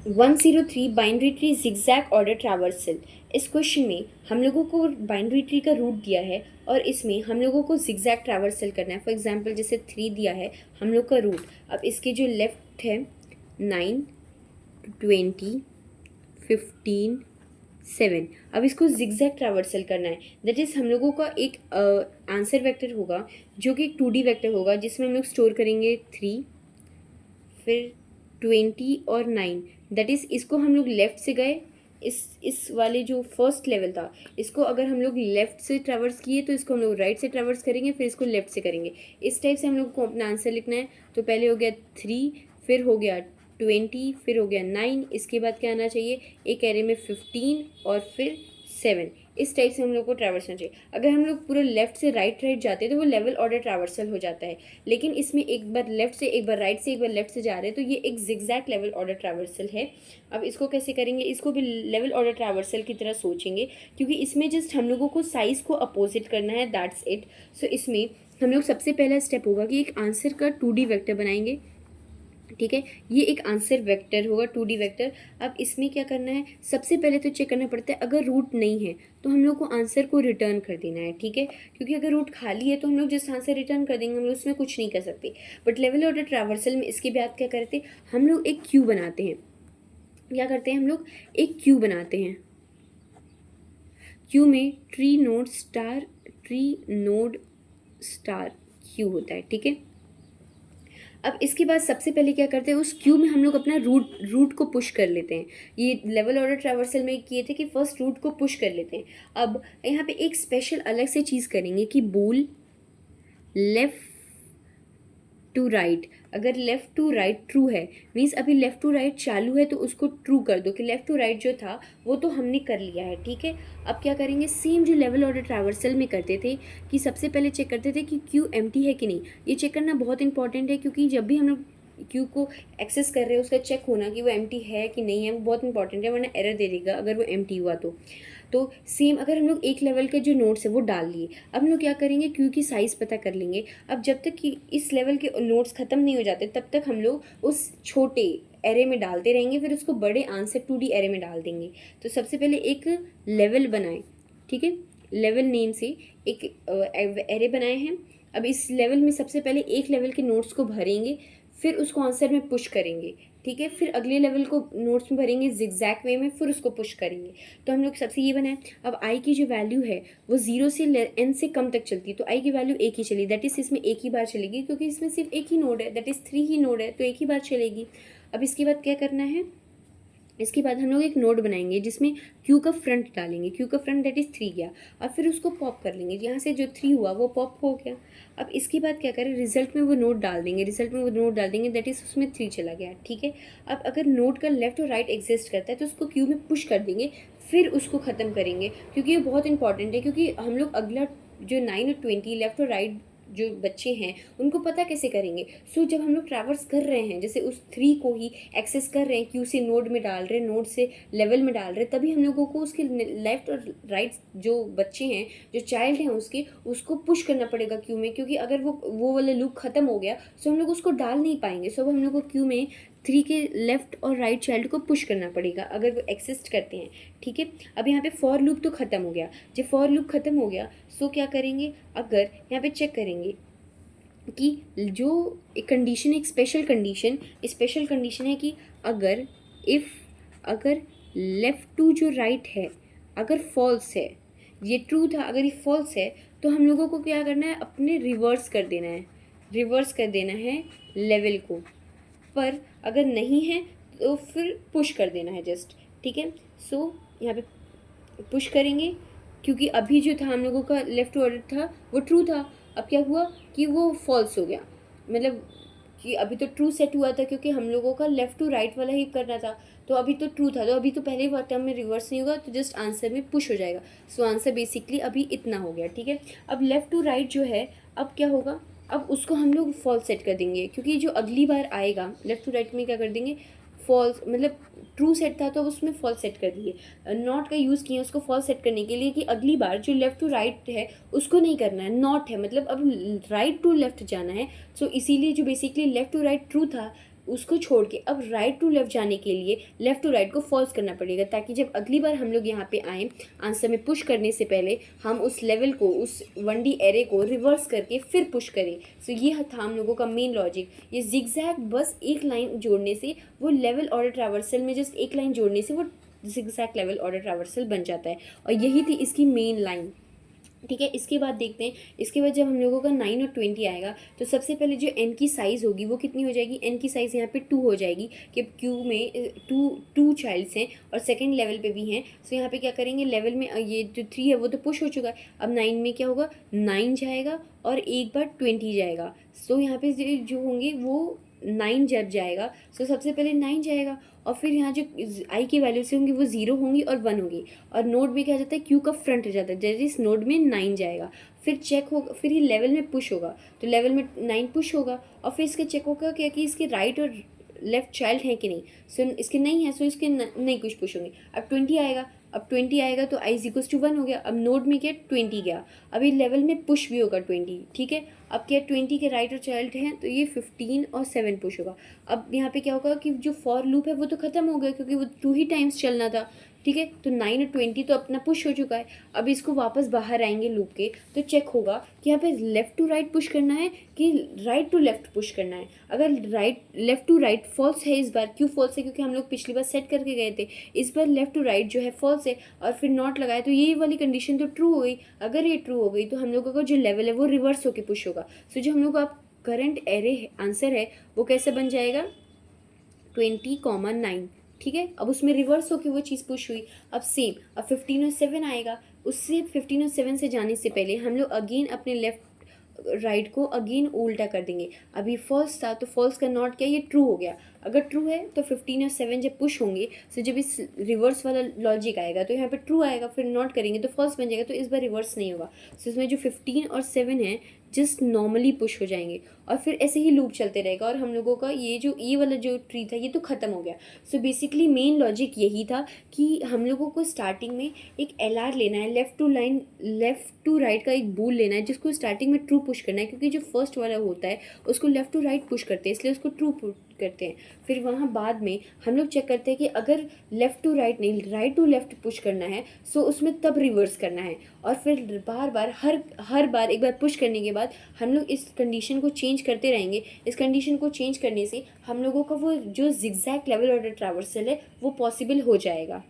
103 binary tree zigzag order traversal. इस question में हम लोगों को बाइनरी ट्री का रूट दिया है और इसमें हम लोगों को zigzag ट्रैवर्सल करना है। फॉर एग्जांपल जैसे 3 दिया है हम लोग का रूट। अब इसके जो लेफ्ट है 9, 20, 15, 7। अब इसको zigzag ट्रैवर्सल करना है। दैट इज़ हम लोगों का एक आंसर वेक्टर होगा जो कि एक 2D वेक्टर होगा जिसमें हम लोग स्टोर करेंगे 3, फिर 20 और 9। दैट इज़ इसको हम लोग लेफ़्ट से गए, इस वाले जो फर्स्ट लेवल था इसको अगर हम लोग लेफ़्ट से ट्रैवर्स किए तो इसको हम लोग राइट से ट्रैवर्स करेंगे, फिर इसको लेफ़्ट से करेंगे। इस टाइप से हम लोग को अपना आंसर लिखना है। तो पहले हो गया 3, फिर हो गया 20, फिर हो गया 9। इसके बाद क्या आना चाहिए, एक एरे में 15 और फिर 7। इस टाइप से हम लोग को ट्रैवर्सल चाहिए। अगर हम लोग पूरा लेफ्ट से राइट जाते हैं तो वो लेवल ऑर्डर ट्रैवर्सल हो जाता है, लेकिन इसमें एक बार लेफ्ट से, एक बार राइट से, एक बार लेफ्ट से जा रहे हैं तो ये एक zigzag लेवल ऑर्डर ट्रैवर्सल है। अब इसको कैसे करेंगे, इसको भी लेवल ऑर्डर ट्रैवर्सल की तरह सोचेंगे क्योंकि इसमें जस्ट हम लोगों को साइज़ को अपोजिट करना है, दैट्स इट। सो इसमें हम लोग सबसे पहला स्टेप होगा कि एक आंसर का 2D वेक्टर बनाएंगे। ठीक है, ये एक आंसर वेक्टर होगा 2D वेक्टर। अब इसमें क्या करना है, सबसे पहले तो चेक करना पड़ता है अगर रूट नहीं है तो हम लोग को आंसर को रिटर्न कर देना है। ठीक है, क्योंकि अगर रूट खाली है तो हम लोग जिस आंसर रिटर्न कर देंगे हम लोग उसमें कुछ नहीं कर सकते। बट लेवल ऑर्डर ट्रैवर्सल में इसके बाद क्या करते, हम लोग एक क्यू बनाते हैं। क्या करते हैं, हम लोग एक क्यू बनाते हैं। क्यू में ट्री नोड स्टार क्यू होता है। ठीक है, अब इसके बाद सबसे पहले क्या करते हैं, उस क्यू में हम लोग अपना रूट को पुश कर लेते हैं। ये लेवल ऑर्डर ट्रैवर्सल में किए थे कि फर्स्ट रूट को पुश कर लेते हैं। अब यहाँ पे एक स्पेशल अलग से चीज़ करेंगे कि बोल लेफ्ट टू राइट। अगर लेफ़्ट टू राइट ट्रू है मीन्स अभी लेफ़्ट टू राइट चालू है तो उसको ट्रू कर दो कि लेफ़्ट टू राइट जो था वो तो हमने कर लिया है। ठीक है, अब क्या करेंगे, सेम जो लेवल ऑर्डर ट्रैवर्सल में करते थे कि सबसे पहले चेक करते थे कि क्यू एम्प्टी है कि नहीं। ये चेक करना बहुत इंपॉर्टेंट है क्योंकि जब भी हम लोग क्यू को एक्सेस कर रहे हैं उसका चेक होना कि वो एम्प्टी है कि नहीं है वो बहुत इंपॉर्टेंट है, वरना एरर दे देगा अगर वो एम्प्टी हुआ तो सेम अगर हम लोग एक लेवल के जो नोट्स है वो डाल लिए। अब हम लोग क्या करेंगे, क्यू की साइज़ पता कर लेंगे। अब जब तक कि इस लेवल के नोट्स ख़त्म नहीं हो जाते तब तक हम लोग उस छोटे एरे में डालते रहेंगे, फिर उसको बड़े आंसर 2D एरे में डाल देंगे। तो सबसे पहले एक लेवल बनाएं। ठीक है, लेवल नेम से एक एरे बनाए हैं। अब इस लेवल में सबसे पहले एक लेवल के नोट्स को भरेंगे, फिर उसको आंसर में पुश करेंगे। ठीक है, फिर अगले लेवल को नोट्स में भरेंगे zigzag वे में, फिर उसको पुश करेंगे। तो हम लोग सबसे ये बनाए। अब i की जो वैल्यू है वो 0 से n से कम तक चलती है तो i की वैल्यू एक ही चली, दैट इज़ इसमें एक ही बार चलेगी क्योंकि इसमें सिर्फ एक ही नोड है, दैट इज़ 3 ही नोड है तो एक ही बार चलेगी। अब इसके बाद क्या करना है, इसके बाद हम लोग एक नोड बनाएंगे जिसमें क्यू का फ्रंट डालेंगे। क्यू का फ्रंट दैट इज़ 3 गया, और फिर उसको पॉप कर लेंगे। यहाँ से जो 3 हुआ वो पॉप हो गया। अब इसके बाद क्या करें, रिजल्ट में वो नोड डाल देंगे, दैट इज़ उसमें 3 चला गया। ठीक है, अब अगर नोड का लेफ्ट और राइट एग्जिस्ट करता है तो उसको क्यू में पुश कर देंगे, फिर उसको ख़त्म करेंगे क्योंकि ये बहुत इंपॉर्टेंट है। क्योंकि हम लोग अगला जो 9 और 20 लेफ्ट और राइट जो बच्चे हैं उनको पता कैसे करेंगे। सो जब हम लोग ट्रैवर्स कर रहे हैं, जैसे उस 3 को ही एक्सेस कर रहे हैं, क्यू से नोड में डाल रहे हैं, नोड से लेवल में डाल रहे हैं, तभी हम लोगों को उसके लेफ्ट और राइट जो बच्चे हैं, जो चाइल्ड हैं उसको पुश करना पड़ेगा क्यू में। क्योंकि अगर वो वाला लूप ख़त्म हो गया सो हम लोग उसको डाल नहीं पाएंगे। सो अब हम लोग को क्यू में 3 के लेफ्ट और राइट चाइल्ड को पुश करना पड़ेगा अगर वो एक्सिस्ट करते हैं। ठीक है, अब यहाँ पे फॉर लूप तो ख़त्म हो गया। जब फॉर लूप ख़त्म हो गया सो क्या करेंगे, अगर यहाँ पे चेक करेंगे कि जो एक कंडीशन, एक स्पेशल कंडीशन है कि अगर लेफ़्ट टू जो राइट है अगर फॉल्स है, ये ट्रू था, अगर ये फॉल्स है तो हम लोगों को क्या करना है, अपने रिवर्स कर देना है लेवल को। पर अगर नहीं है तो फिर पुश कर देना है जस्ट। ठीक है, सो यहाँ पे पुश करेंगे क्योंकि अभी जो था हम लोगों का लेफ़्ट ऑर्डर था वो ट्रू था। अब क्या हुआ कि वो फॉल्स हो गया, मतलब कि अभी तो ट्रू सेट हुआ था क्योंकि हम लोगों का लेफ़्ट टू राइट वाला ही करना था। तो अभी तो ट्रू था तो अभी तो पहले ही टर्म में रिवर्स नहीं होगा तो जस्ट आंसर में पुश हो जाएगा। सो आंसर बेसिकली अभी इतना हो गया। ठीक है, अब लेफ़्ट टू राइट जो है अब क्या होगा, अब उसको हम लोग फॉल्स सेट कर देंगे क्योंकि जो अगली बार आएगा लेफ़्ट टू राइट में क्या कर देंगे, फॉल्स, मतलब ट्रू सेट था तो उसमें फॉल्स सेट कर दिए। नॉट का यूज़ किए उसको फॉल्स सेट करने के लिए कि अगली बार जो लेफ़्ट टू राइट है उसको नहीं करना है, नॉट है मतलब अब राइट टू लेफ़्ट जाना है। सो इसीलिए जो basically left to right true था उसको छोड़ के अब राइट टू लेफ़्ट जाने के लिए लेफ़्ट टू राइट को फॉल्स करना पड़ेगा, ताकि जब अगली बार हम लोग यहाँ पे आएँ आंसर में पुश करने से पहले हम उस लेवल को, उस 1D एरे को रिवर्स करके फिर पुश करें। सो ये था हम लोगों का मेन लॉजिक। ये जिगजैग बस एक लाइन जोड़ने से, वो लेवल ऑर्डर ट्रैवर्सल में जस्ट एक लाइन जोड़ने से वो जिगजैग लेवल ऑर्डर ट्रैवर्सल बन जाता है, और यही थी इसकी मेन लाइन। ठीक है, इसके बाद देखते हैं, इसके बाद जब हम लोगों का 9 और 20 आएगा तो सबसे पहले जो n की साइज़ होगी वो कितनी हो जाएगी, n की साइज़ यहाँ पे 2 हो जाएगी, कि क्यू में टू चाइल्ड्स हैं और सेकंड लेवल पे भी हैं। सो यहाँ पे क्या करेंगे, लेवल में ये जो 3 है वो तो पुश हो चुका है, अब 9 में क्या होगा, 9 जाएगा और एक बार 20 जाएगा। सो यहाँ पे जो होंगे वो 9 जब जाएगा, सो सबसे पहले 9 जाएगा, और फिर यहाँ जो आई की वैल्यू से होंगी वो 0 होंगी और 1 होगी, और नोड में क्या हो जाता है, क्यू का फ्रंट हो जाता है, जैसे इस नोड में 9 जाएगा, फिर चेक होगा, फिर ये लेवल में पुश होगा, तो लेवल में 9 पुश होगा, और फिर इसका चेक होगा क्या कि इसके राइट और लेफ्ट चाइल्ड है कि नहीं। सो इसके नहीं है, सो इसके नहीं कुछ पुश होंगे। अब 20 आएगा, अब 20 आएगा तो आई इक्वल्स टू 1 हो गया, अब नोड में क्या 20 गया, अभी लेवल में पुश भी होगा 20। ठीक है, अब क्या 20 के राइट और चाइल्ड हैं तो ये 15 और 7 पुश होगा। अब यहाँ पे क्या होगा कि जो फॉर लूप है वो तो ख़त्म हो गया, क्योंकि वो 2 ही टाइम्स चलना था। ठीक है, तो 9 और 20 तो अपना पुश हो चुका है। अब इसको वापस बाहर आएंगे लूप के, तो चेक होगा कि यहाँ पे लेफ़्ट टू राइट पुश करना है कि राइट टू लेफ़्ट पुश करना है। अगर लेफ़्ट टू राइट फॉल्स है इस बार, क्यों फॉल्स है, क्योंकि हम लोग पिछली बार सेट करके गए थे, इस बार लेफ़्ट टू राइट जो है फॉल्स है, और फिर नॉट लगाया तो ये वाली कंडीशन तो ट्रू हो गई। अगर ये ट्रू हो गई तो हम लोगों का जो लेवल है वो रिवर्स होकर पुश होगा। सो जो हम लोग का करंट एरे आंसर है वो कैसे बन जाएगा, 20,9। ठीक है, अब उसमें रिवर्स होके वो चीज़ पुश हुई। अब सेम, अब 15 और 7 आएगा, उससे 15 और 7 से जाने से पहले हम लोग अगेन अपने लेफ्ट राइट को अगेन उल्टा कर देंगे। अभी फॉल्स था तो फॉल्स का नॉट क्या, ये ट्रू हो गया। अगर ट्रू है तो 15 और 7 जब पुश होंगे, तो जब इस रिवर्स वाला लॉजिक आएगा तो यहाँ पे ट्रू आएगा, फिर नॉट करेंगे तो फॉल्स बन जाएगा, तो इस बार रिवर्स नहीं होगा। सो इसमें जो 15 और 7 है जस्ट नॉर्मली पुश हो जाएंगे, और फिर ऐसे ही लूप चलते रहेगा, और हम लोगों का ये वाला जो ट्री था ये तो ख़त्म हो गया। सो बेसिकली मेन लॉजिक यही था कि हम लोगों को स्टार्टिंग में एक LR लेना है, लेफ़्ट टू राइट का एक बूल लेना है, जिसको स्टार्टिंग में ट्रू पुश करना है, क्योंकि जो फर्स्ट वाला होता है उसको लेफ़्ट टू राइट पुश करते हैं, इसलिए उसको ट्रू करते हैं। फिर वहाँ बाद में हम लोग चेक करते हैं कि अगर लेफ़्ट टू राइट नहीं, राइट टू लेफ़्ट पुश करना है, सो उसमें तब रिवर्स करना है, और फिर बार बार हर बार एक बार पुश करने के बाद हम लोग इस कंडीशन को चेंज करते रहेंगे। इस कंडीशन को चेंज करने से हम लोगों का वो जो जिगजैग लेवल ऑर्डर ट्रैवर्सल है वो पॉसिबल हो जाएगा।